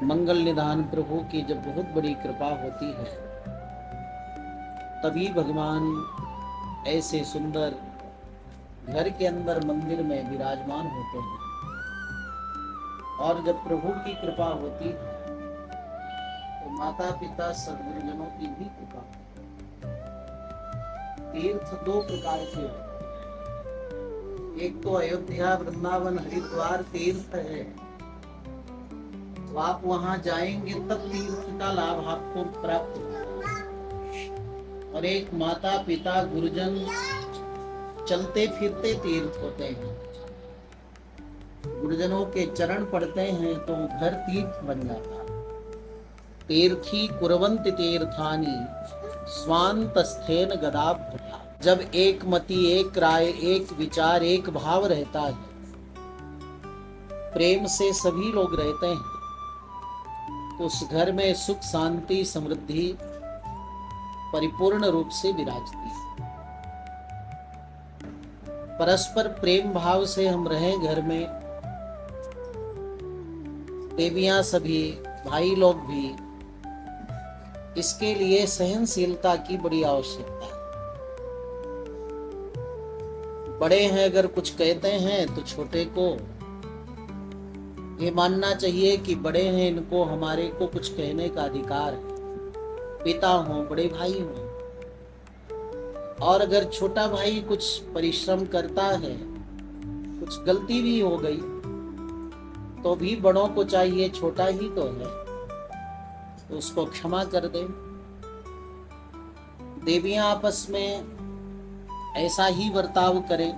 मंगल निधान प्रभु की जब बहुत बड़ी कृपा होती है, तभी भगवान ऐसे सुंदर घर के अंदर मंदिर में विराजमान होते हैं। और जब प्रभु की कृपा होती है तो माता पिता सद्गुरुजनों की भी कृपा होती है। तीर्थ दो प्रकार के होते हैं, एक तो अयोध्या वृंदावन हरिद्वार तीर्थ है, तो आप वहां जाएंगे तब तीर्थ का लाभ आपको प्राप्त होगा। और एक माता पिता गुरुजन चलते फिरते तीर्थ होते हैं। गुरुजनों के चरण पड़ते हैं तो घर तीर्थ बन जाता है। तीर्थी कुर्वन्ति तीर्थानि स्वान्तस्थेन गदाभ्युता। जब एक मति, एक राय, एक विचार, एक भाव रहता है, प्रेम से सभी लोग रहते हैं, तो उस घर में सुख शांति समृद्धि परिपूर्ण रूप से विराजती है। परस्पर प्रेम भाव से हम रहें घर में, देवियां सभी, भाई लोग भी, इसके लिए सहनशीलता की बड़ी आवश्यकता है। बड़े हैं अगर कुछ कहते हैं तो छोटे को ये मानना चाहिए कि बड़े हैं, इनको हमारे को कुछ कहने का अधिकार है। पिता हो, बड़े भाई हो। और अगर छोटा भाई कुछ परिश्रम करता है, कुछ गलती भी हो गई, तो भी बड़ों को चाहिए, छोटा ही तो है, तो उसको क्षमा कर दे। देवियां आपस में ऐसा ही बर्ताव करें।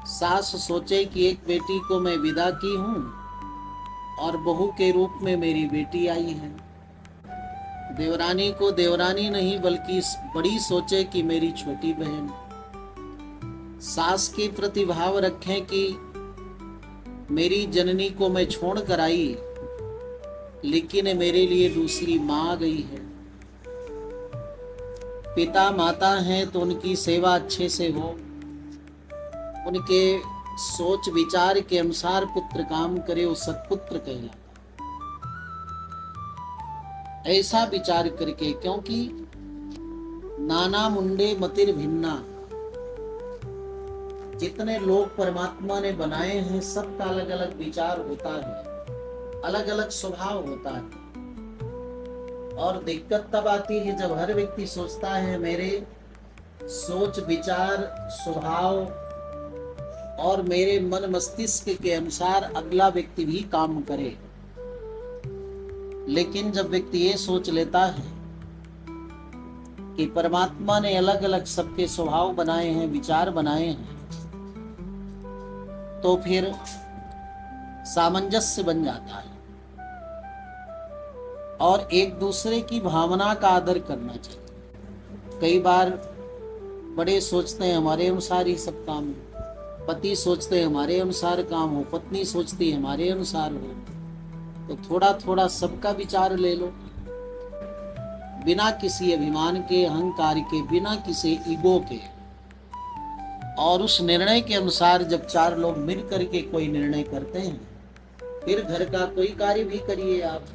सास सोचे कि एक बेटी को मैं विदा की हूं और बहू के रूप में मेरी बेटी आई है। देवरानी को देवरानी नहीं बल्कि बड़ी सोचे कि मेरी छोटी बहन। सास के प्रति भाव रखें कि मेरी जननी को मैं छोड़ कर आई, लेकिन मेरे लिए दूसरी माँ आ गई है। पिता माता हैं तो उनकी सेवा अच्छे से हो, उनके सोच विचार के अनुसार पुत्र काम करे, वो सत्पुत्र कहलाता। ऐसा विचार करके, क्योंकि नाना मुंडे मतिर भिन्ना, जितने लोग परमात्मा ने बनाए हैं सबका अलग अलग विचार होता है, अलग अलग स्वभाव होता है। और दिक्कत तब आती है जब हर व्यक्ति सोचता है मेरे सोच विचार स्वभाव और मेरे मन मस्तिष्क के अनुसार अगला व्यक्ति भी काम करे। लेकिन जब व्यक्ति ये सोच लेता है कि परमात्मा ने अलग अलग सबके स्वभाव बनाए हैं, विचार बनाए हैं, तो फिर सामंजस्य बन जाता है। और एक दूसरे की भावना का आदर करना चाहिए। कई बार बड़े सोचते हैं हमारे अनुसार ही सब काम हो, पति सोचते हैं हमारे अनुसार काम हो, पत्नी सोचती है हमारे अनुसार हो, तो थोड़ा थोड़ा सबका विचार ले लो, बिना किसी अभिमान के, अहंकार के, बिना किसी ईगो के। और उस निर्णय के अनुसार जब चार लोग मिल करके कोई निर्णय करते हैं, फिर घर का कोई कार्य भी करिए आप।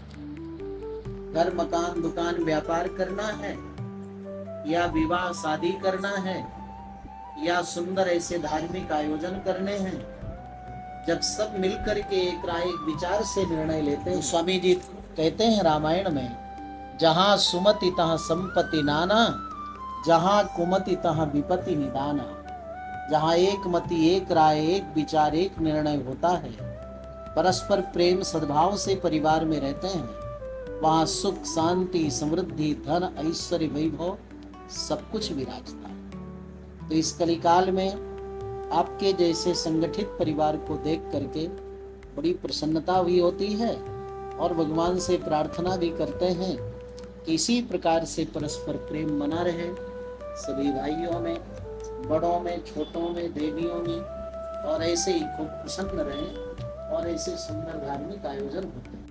घर मकान दुकान व्यापार करना है, या विवाह शादी करना है, या सुंदर ऐसे धार्मिक आयोजन करने हैं, जब सब मिलकर के एक राय एक विचार से निर्णय लेते हैं। स्वामी जी कहते हैं रामायण में, जहां सुमति तहां संपत्ति नाना, जहां कुमति तहां विपत्ति निदाना। जहां एक मति, एक राय, एक विचार, एक निर्णय होता है, परस्पर प्रेम सद्भाव से परिवार में रहते हैं, वहां सुख शांति समृद्धि धन ऐश्वर्य वैभव सब कुछ विराजता है। तो इस कलिकाल में आपके जैसे संगठित परिवार को देख करके बड़ी प्रसन्नता भी होती है, और भगवान से प्रार्थना भी करते हैं कि इसी प्रकार से परस्पर प्रेम बना रहे, सभी भाइयों में, बड़ों में, छोटों में, देवियों में, और ऐसे ही खूब प्रसन्न रहे, और ऐसे सुंदर धार्मिक आयोजन होते हैं।